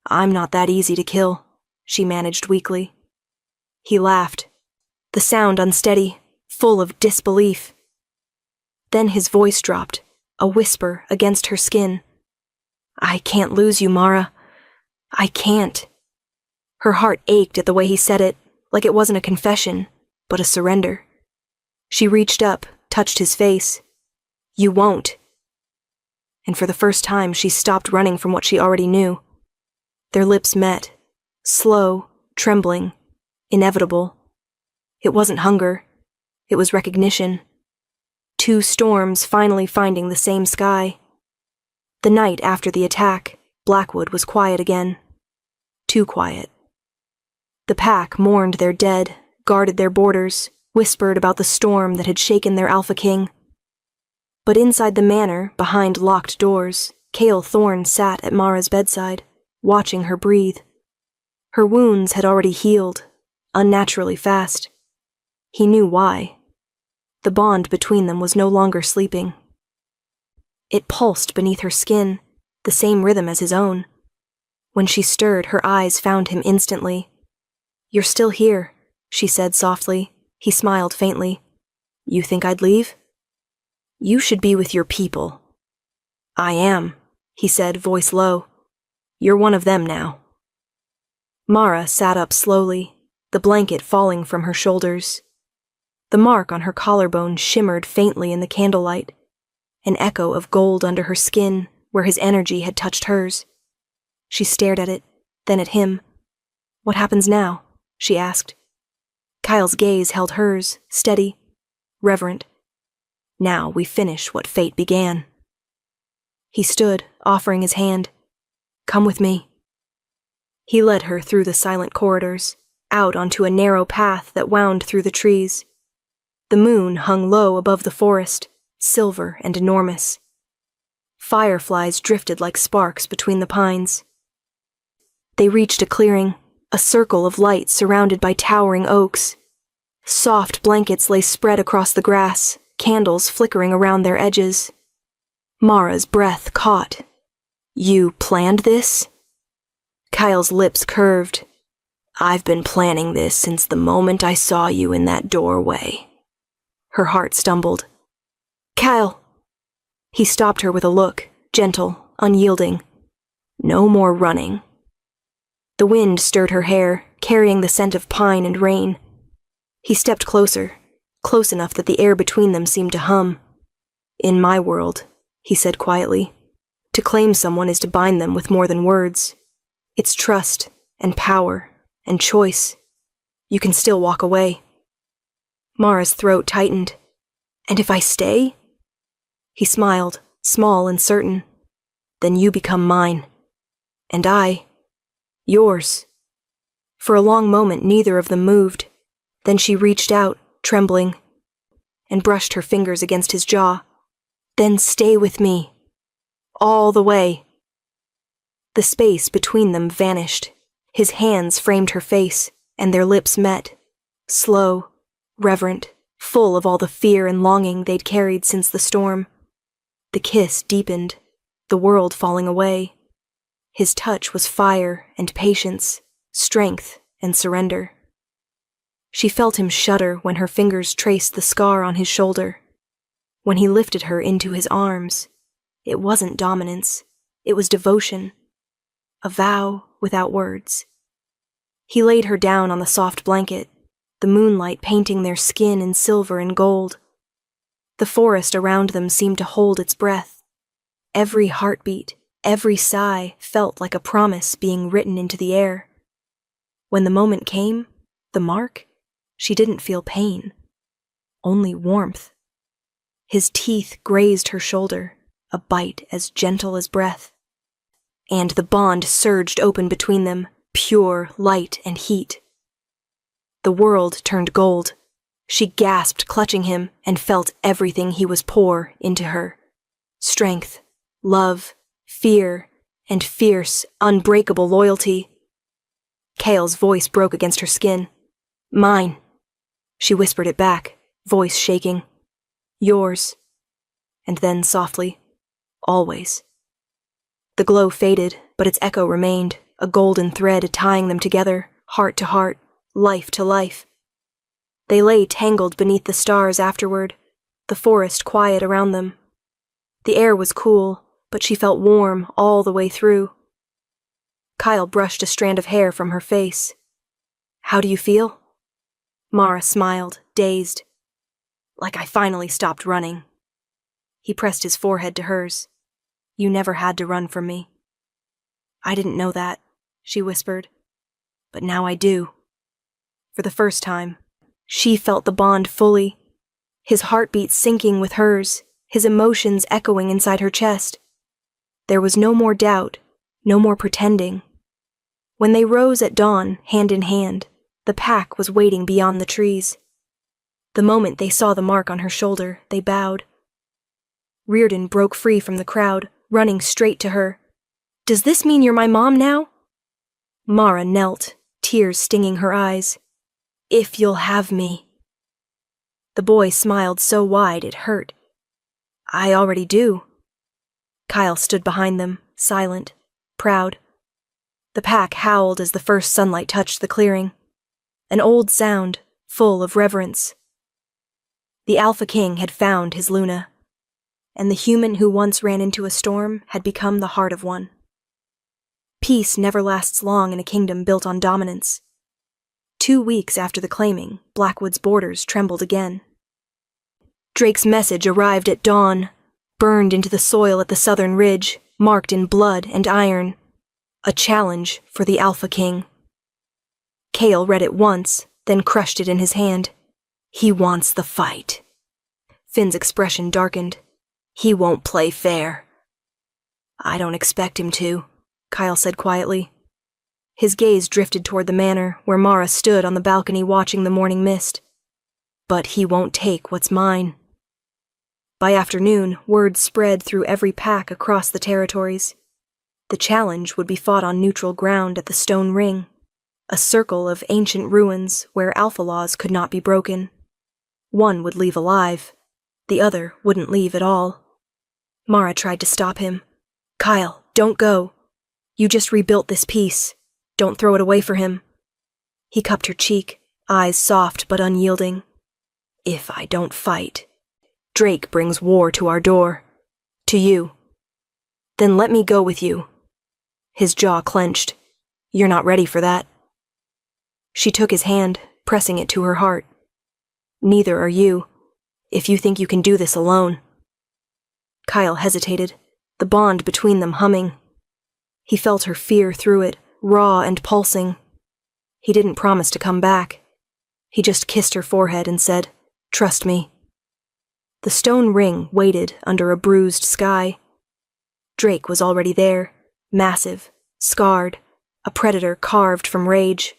I'm not that easy to kill, she managed weakly. He laughed, the sound unsteady, full of disbelief. Then his voice dropped, a whisper against her skin. I can't lose you, Mara. I can't. Her heart ached at the way he said it, like it wasn't a confession, but a surrender. She reached up, touched his face. You won't. And for the first time, she stopped running from what she already knew. Their lips met, slow, trembling, inevitable. It wasn't hunger. It was recognition. Two storms finally finding the same sky. The night after the attack, Blackwood was quiet again. Too quiet. The pack mourned their dead, guarded their borders, whispered about the storm that had shaken their Alpha King. But inside the manor, behind locked doors, Kael Thorne sat at Mara's bedside, watching her breathe. Her wounds had already healed, unnaturally fast. He knew why. The bond between them was no longer sleeping. It pulsed beneath her skin, the same rhythm as his own. When she stirred, her eyes found him instantly. You're still here, she said softly. He smiled faintly. You think I'd leave? You should be with your people. I am, he said, voice low. You're one of them now. Mara sat up slowly, the blanket falling from her shoulders. The mark on her collarbone shimmered faintly in the candlelight, an echo of gold under her skin where his energy had touched hers. She stared at it, then at him. What happens now? She asked. Kyle's gaze held hers, steady, reverent. Now we finish what fate began. He stood, offering his hand. Come with me. He led her through the silent corridors, out onto a narrow path that wound through the trees. The moon hung low above the forest, silver and enormous. Fireflies drifted like sparks between the pines. They reached a clearing, a circle of light surrounded by towering oaks. Soft blankets lay spread across the grass, candles flickering around their edges. Mara's breath caught. You planned this? Kyle's lips curved. I've been planning this since the moment I saw you in that doorway. Her heart stumbled. Kael! He stopped her with a look, gentle, unyielding. No more running. The wind stirred her hair, carrying the scent of pine and rain. He stepped closer, close enough that the air between them seemed to hum. In my world, he said quietly, to claim someone is to bind them with more than words. It's trust, and power, and choice. You can still walk away. Mara's throat tightened. And if I stay? He smiled, small and certain. Then you become mine. And I, yours. For a long moment, neither of them moved. Then she reached out, trembling, and brushed her fingers against his jaw. Then stay with me. All the way. The space between them vanished. His hands framed her face, and their lips met. Slow, reverent, full of all the fear and longing they'd carried since the storm. The kiss deepened, the world falling away. His touch was fire and patience, strength and surrender. She felt him shudder when her fingers traced the scar on his shoulder. When he lifted her into his arms, it wasn't dominance, it was devotion. A vow without words. He laid her down on the soft blanket, the moonlight painting their skin in silver and gold. The forest around them seemed to hold its breath. Every heartbeat, every sigh felt like a promise being written into the air. When the moment came, the mark, she didn't feel pain, only warmth. His teeth grazed her shoulder, a bite as gentle as breath. And the bond surged open between them, pure light and heat. The world turned gold. She gasped, clutching him, and felt everything he was pour into her. Strength, love, fear, and fierce, unbreakable loyalty. Kael's voice broke against her skin. Mine. She whispered it back, voice shaking. Yours. And then softly, always. The glow faded, but its echo remained, a golden thread tying them together, heart to heart, life to life. They lay tangled beneath the stars afterward, the forest quiet around them. The air was cool, but she felt warm all the way through. Kael brushed a strand of hair from her face. How do you feel? Mara smiled, dazed. Like I finally stopped running. He pressed his forehead to hers. You never had to run from me. I didn't know that, she whispered. But now I do. For the first time, she felt the bond fully, his heartbeat syncing with hers, his emotions echoing inside her chest. There was no more doubt, no more pretending. When they rose at dawn, hand in hand, the pack was waiting beyond the trees. The moment they saw the mark on her shoulder, they bowed. Reardon broke free from the crowd, running straight to her. Does this mean you're my mom now? Mara knelt, tears stinging her eyes. If you'll have me. The boy smiled so wide it hurt. I already do. Kael stood behind them, silent, proud. The pack howled as the first sunlight touched the clearing. An old sound, full of reverence. The Alpha King had found his Luna, and the human who once ran into a storm had become the heart of one. Peace never lasts long in a kingdom built on dominance. 2 weeks after the claiming, Blackwood's borders trembled again. Drake's message arrived at dawn, burned into the soil at the southern ridge, marked in blood and iron. A challenge for the Alpha King. Kael read it once, then crushed it in his hand. He wants the fight. Finn's expression darkened. He won't play fair. I don't expect him to, Kael said quietly. His gaze drifted toward the manor, where Mara stood on the balcony watching the morning mist. But he won't take what's mine. By afternoon, word spread through every pack across the territories. The challenge would be fought on neutral ground at the Stone Ring, a circle of ancient ruins where alpha laws could not be broken. One would leave alive, the other wouldn't leave at all. Mara tried to stop him. Kael, don't go. You just rebuilt this piece. Don't throw it away for him. He cupped her cheek, eyes soft but unyielding. If I don't fight, Drake brings war to our door. To you. Then let me go with you. His jaw clenched. You're not ready for that. She took his hand, pressing it to her heart. Neither are you, if you think you can do this alone. Kael hesitated, the bond between them humming. He felt her fear through it, raw and pulsing. He didn't promise to come back. He just kissed her forehead and said, Trust me. The stone ring waited under a bruised sky. Drake was already there, massive, scarred, a predator carved from rage.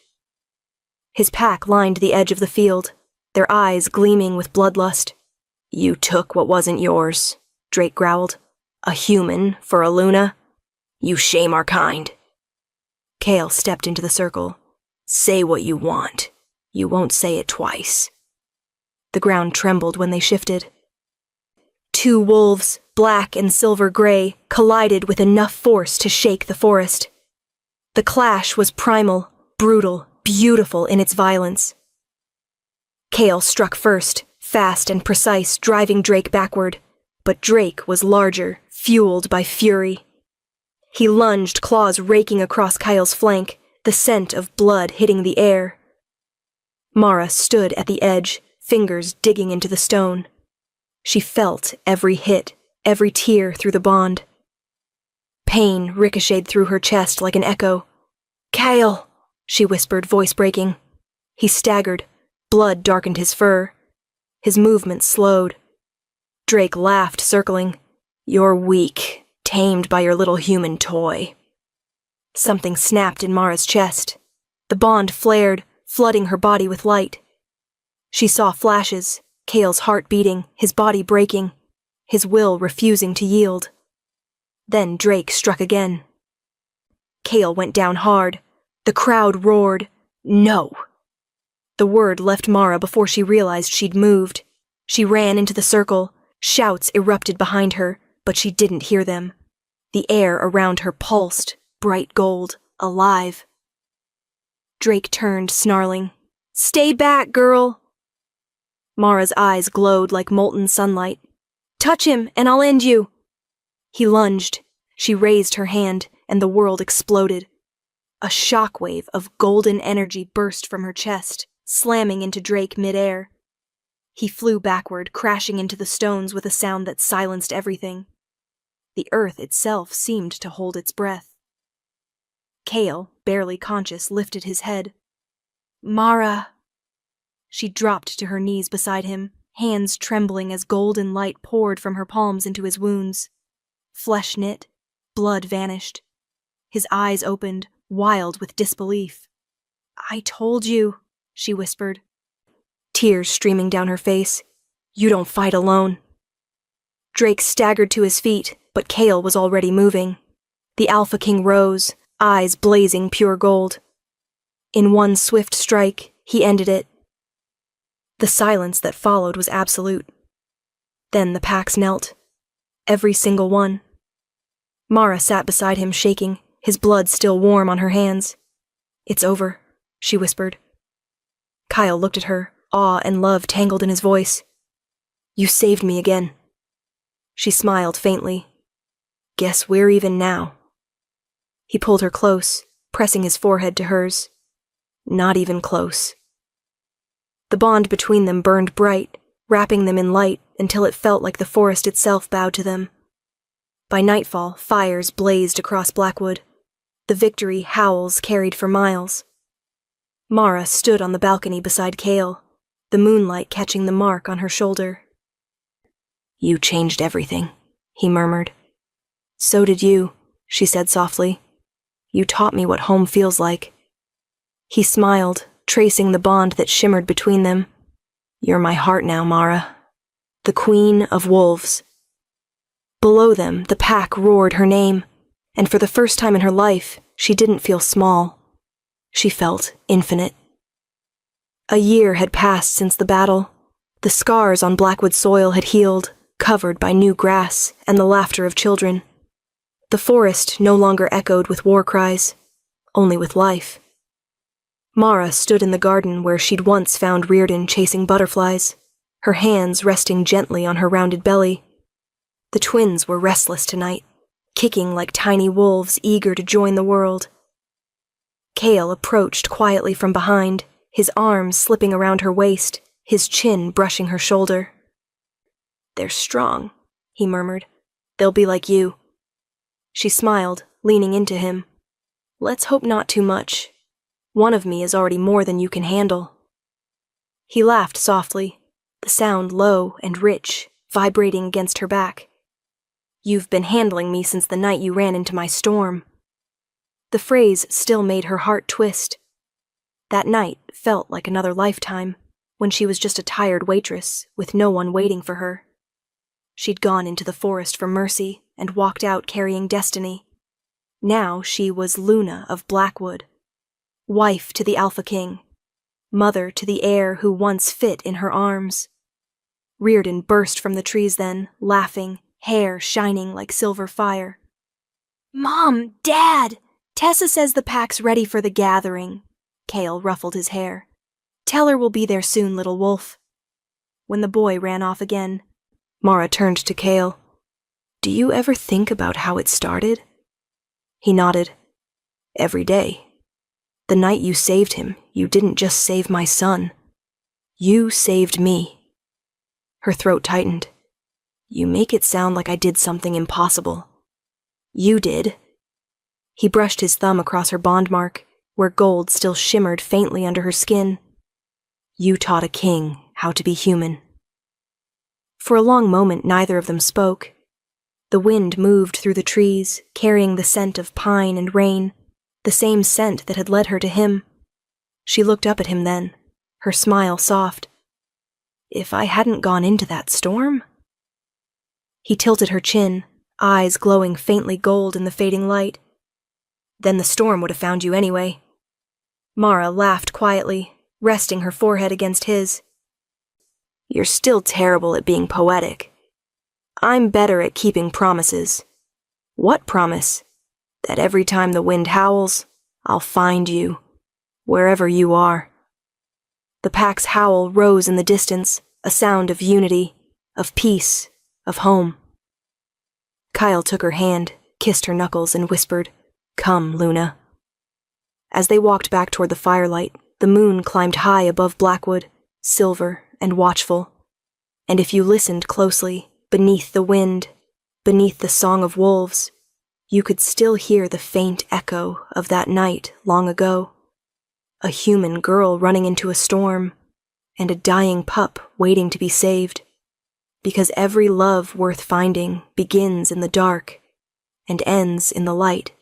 His pack lined the edge of the field, their eyes gleaming with bloodlust. You took what wasn't yours, Drake growled. A human for a Luna? You shame our kind. Kael stepped into the circle. Say what you want. You won't say it twice. The ground trembled when they shifted. 2 wolves, black and silver-gray, collided with enough force to shake the forest. The clash was primal, brutal, beautiful in its violence. Kael struck first, fast and precise, driving Drake backward, but Drake was larger, fueled by fury. He lunged, claws raking across Kael's flank, the scent of blood hitting the air. Mara stood at the edge, fingers digging into the stone. She felt every hit, every tear through the bond. Pain ricocheted through her chest like an echo. Kael, she whispered, voice breaking. He staggered, blood darkened his fur. His movement slowed. Drake laughed, circling. You're weak, tamed by your little human toy. Something snapped in Mara's chest. The bond flared, flooding her body with light. She saw flashes, Kael's heart beating, his body breaking, his will refusing to yield. Then Drake struck again. Kael went down hard. The crowd roared, "No!" The word left Mara before she realized she'd moved. She ran into the circle. Shouts erupted behind her, but she didn't hear them. The air around her pulsed, bright gold, alive. Drake turned, snarling, "Stay back, girl!" Mara's eyes glowed like molten sunlight. "Touch him, and I'll end you!" He lunged. She raised her hand, and the world exploded. A shockwave of golden energy burst from her chest, slamming into Drake midair. He flew backward, crashing into the stones with a sound that silenced everything. The earth itself seemed to hold its breath. Kael, barely conscious, lifted his head. "Mara!" She dropped to her knees beside him, hands trembling as golden light poured from her palms into his wounds. Flesh knit, blood vanished. His eyes opened, wild with disbelief. "I told you," she whispered. Tears streaming down her face. "You don't fight alone." Drake staggered to his feet, but Kael was already moving. The Alpha King rose, eyes blazing pure gold. In one swift strike, he ended it. The silence that followed was absolute. Then the packs knelt. Every single one. Mara sat beside him, shaking, his blood still warm on her hands. "It's over," she whispered. Kael looked at her, awe and love tangled in his voice. "You saved me again." She smiled faintly. "Guess we're even now." He pulled her close, pressing his forehead to hers. "Not even close." The bond between them burned bright, wrapping them in light until it felt like the forest itself bowed to them. By nightfall, fires blazed across Blackwood. The victory howls carried for miles. Mara stood on the balcony beside Kael, the moonlight catching the mark on her shoulder. "You changed everything," he murmured. "So did you," she said softly. "You taught me what home feels like." He smiled, tracing the bond that shimmered between them. "You're my heart now, Mara. The Queen of Wolves." Below them, the pack roared her name, and for the first time in her life, she didn't feel small. She felt infinite. A year had passed since the battle. The scars on Blackwood soil had healed, covered by new grass and the laughter of children. The forest no longer echoed with war cries, only with life. Mara stood in the garden where she'd once found Reardon chasing butterflies, her hands resting gently on her rounded belly. The twins were restless tonight, kicking like tiny wolves eager to join the world. Kael approached quietly from behind, his arms slipping around her waist, his chin brushing her shoulder. "They're strong," he murmured. "They'll be like you." She smiled, leaning into him. "Let's hope not too much. One of me is already more than you can handle." He laughed softly, the sound low and rich, vibrating against her back. "You've been handling me since the night you ran into my storm." The phrase still made her heart twist. That night felt like another lifetime, when she was just a tired waitress, with no one waiting for her. She'd gone into the forest for mercy, and walked out carrying destiny. Now she was Luna of Blackwood, wife to the Alpha King, mother to the heir who once fit in her arms. Reardon burst from the trees then, laughing, hair shining like silver fire. "Mom! Dad! Tessa says the pack's ready for the gathering." Kael ruffled his hair. "Tell her we'll be there soon, little wolf." When the boy ran off again, Mara turned to Kael. "Do you ever think about how it started?" He nodded. "Every day. The night you saved him, you didn't just save my son. You saved me." Her throat tightened. "You make it sound like I did something impossible." "You did." He brushed his thumb across her bond mark, where gold still shimmered faintly under her skin. "You taught a king how to be human." For a long moment neither of them spoke. The wind moved through the trees, carrying the scent of pine and rain, the same scent that had led her to him. She looked up at him then, her smile soft. If I hadn't gone into that storm? He tilted her chin, eyes glowing faintly gold in the fading light. Then the storm would have found you anyway. Mara laughed quietly, resting her forehead against his. You're still terrible at being poetic. I'm better at keeping promises. What promise? That every time the wind howls, I'll find you, wherever you are. The pack's howl rose in the distance, a sound of unity, of peace, of home. Kael took her hand, kissed her knuckles, and whispered, Come, Luna. As they walked back toward the firelight, the moon climbed high above Blackwood, silver and watchful. And if you listened closely, beneath the wind, beneath the song of wolves, you could still hear the faint echo of that night long ago. A human girl running into a storm, and a dying pup waiting to be saved. Because every love worth finding begins in the dark and ends in the light.